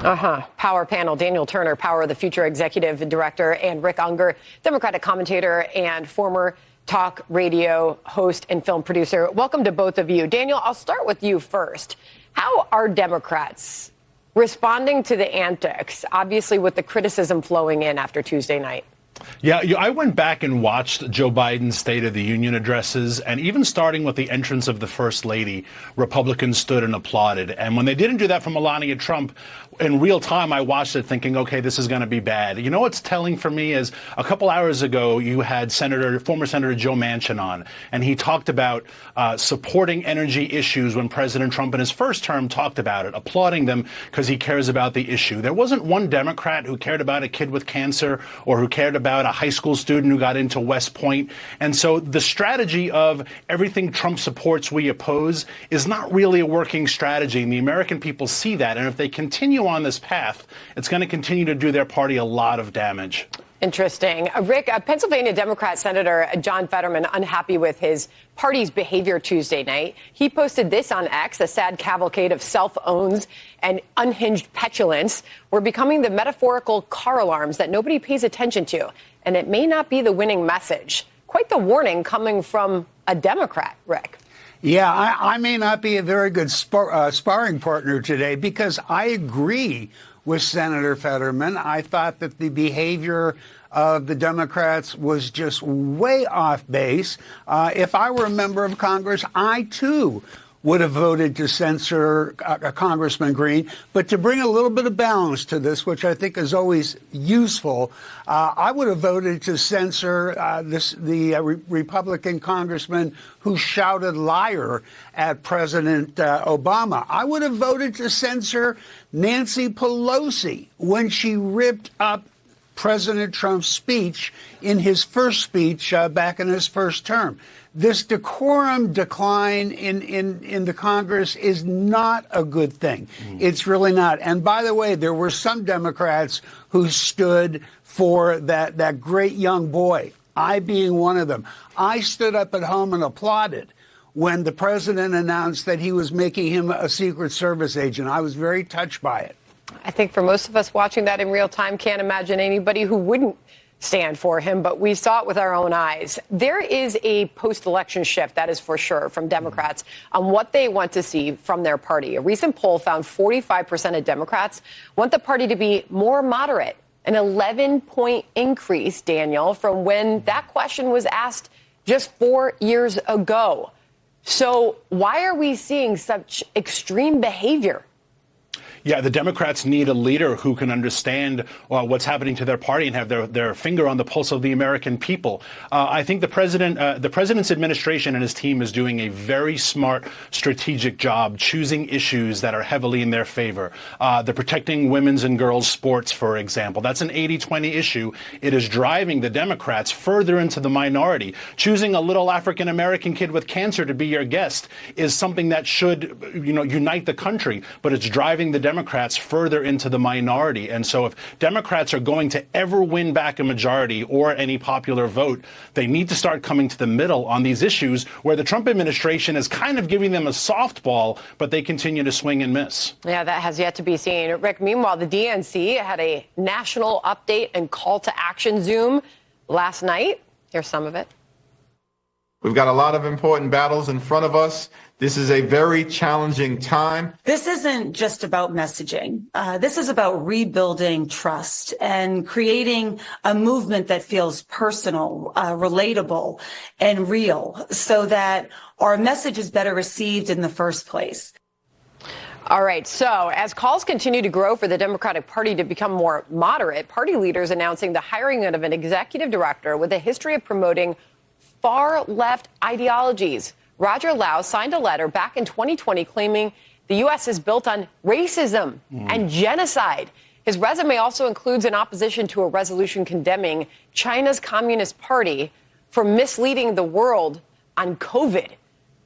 Power panel, Daniel Turner, Power, the future executive director, and Rick Unger, Democratic commentator and former talk radio host and film producer. Welcome to both of you. Daniel, I'll start with you first. How are Democrats responding to the antics, obviously with the criticism flowing in after Tuesday night? Yeah, I went back and watched Joe Biden's State of the Union addresses, and even starting with the entrance of the First Lady, Republicans stood and applauded. And when they didn't do that for Melania Trump, in real time, I watched it thinking, okay, this is going to be bad. You know what's telling for me is a couple hours ago, you had former Senator Joe Manchin on, and he talked about supporting energy issues when President Trump in his first term talked about it, applauding them because he cares about the issue. There wasn't one Democrat who cared about a kid with cancer or who cared about a high school student who got into West Point. And so the strategy of everything Trump supports, we oppose is not really a working strategy. And the American people see that. And if they continue on this path, it's going to continue to do their party a lot of damage. Interesting. Rick, Pennsylvania Democrat Senator John Fetterman unhappy with his party's behavior Tuesday night. He posted this on X, a sad cavalcade of self-owns and unhinged petulance. We're becoming the metaphorical car alarms that nobody pays attention to, and it may not be the winning message. Quite the warning coming from a Democrat, Rick. Yeah, I may not be a very good sparring partner today because I agree with Senator Fetterman. I thought that the behavior of the Democrats was just way off base. If I were a member of Congress, I, too, would have voted to censor Congressman Green. But to bring a little bit of balance to this, which I think is always useful, I would have voted to censor the Republican congressman who shouted liar at President Obama. I would have voted to censor Nancy Pelosi when she ripped up President Trump's speech in his first speech back in his first term. This decorum decline in the Congress is not a good thing. It's really not. And by the way, there were some Democrats who stood for that great young boy, I being one of them. I stood up at home and applauded when the president announced that he was making him a Secret Service agent. I was very touched by it. I think for most of us watching that in real time, can't imagine anybody who wouldn't stand for him, but we saw it with our own eyes. There is a post-election shift, that is for sure, from Democrats on what they want to see from their party. A recent poll found 45% of Democrats want the party to be more moderate, an 11-point increase, Daniel, from when that question was asked just 4 years ago. So why are we seeing such extreme behavior? Yeah, the Democrats need a leader who can understand what's happening to their party and have their finger on the pulse of the American people. I think the president's administration and his team is doing a very smart, strategic job choosing issues that are heavily in their favor. The protecting women's and girls' sports, for example, that's an 80-20 issue. It is driving the Democrats further into the minority. Choosing a little African-American kid with cancer to be your guest is something that should, unite the country, but it's driving the Democrats further into the minority. And so if Democrats are going to ever win back a majority or any popular vote, they need to start coming to the middle on these issues where the Trump administration is kind of giving them a softball, but they continue to swing and miss. Yeah, that has yet to be seen. Rick, meanwhile, the DNC had a national update and call to action Zoom last night. Here's some of it. We've got a lot of important battles in front of us. This is a very challenging time. This isn't just about messaging. This is about rebuilding trust and creating a movement that feels personal, relatable, and real so that our message is better received in the first place. All right. So as calls continue to grow for the Democratic Party to become more moderate, party leaders announcing the hiring of an executive director with a history of promoting far left ideologies. Roger Lau signed a letter back in 2020 claiming the U.S. is built on racism and genocide. His resume also includes an opposition to a resolution condemning China's Communist Party for misleading the world on COVID.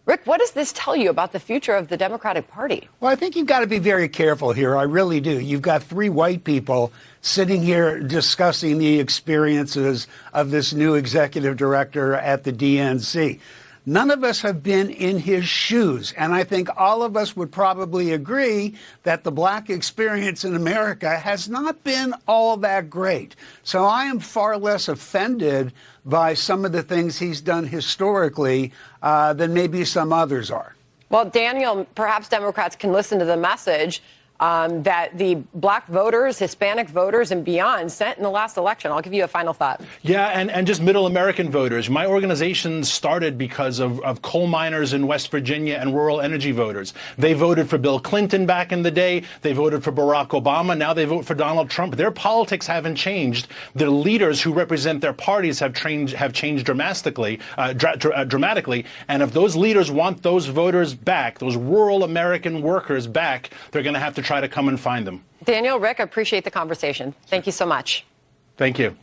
Rick, what does this tell you about the future of the Democratic Party? Well, I think you've got to be very careful here. I really do. You've got three white people sitting here discussing the experiences of this new executive director at the DNC. None of us have been in his shoes. And I think all of us would probably agree that the black experience in America has not been all that great. So I am far less offended by some of the things he's done historically than maybe some others are. Well, Daniel, perhaps Democrats can listen to the message that the black voters, Hispanic voters, and beyond sent in the last election. I'll give you a final thought. Yeah, and just middle American voters. My organization started because of coal miners in West Virginia and rural energy voters. They voted for Bill Clinton back in the day. They voted for Barack Obama. Now they vote for Donald Trump. Their politics haven't changed. Their leaders who represent their parties have changed dramatically. And if those leaders want those voters back, those rural American workers back, they're going to have to try to come and find them. Daniel, Rick, I appreciate the conversation. Thank you so much. Thank you.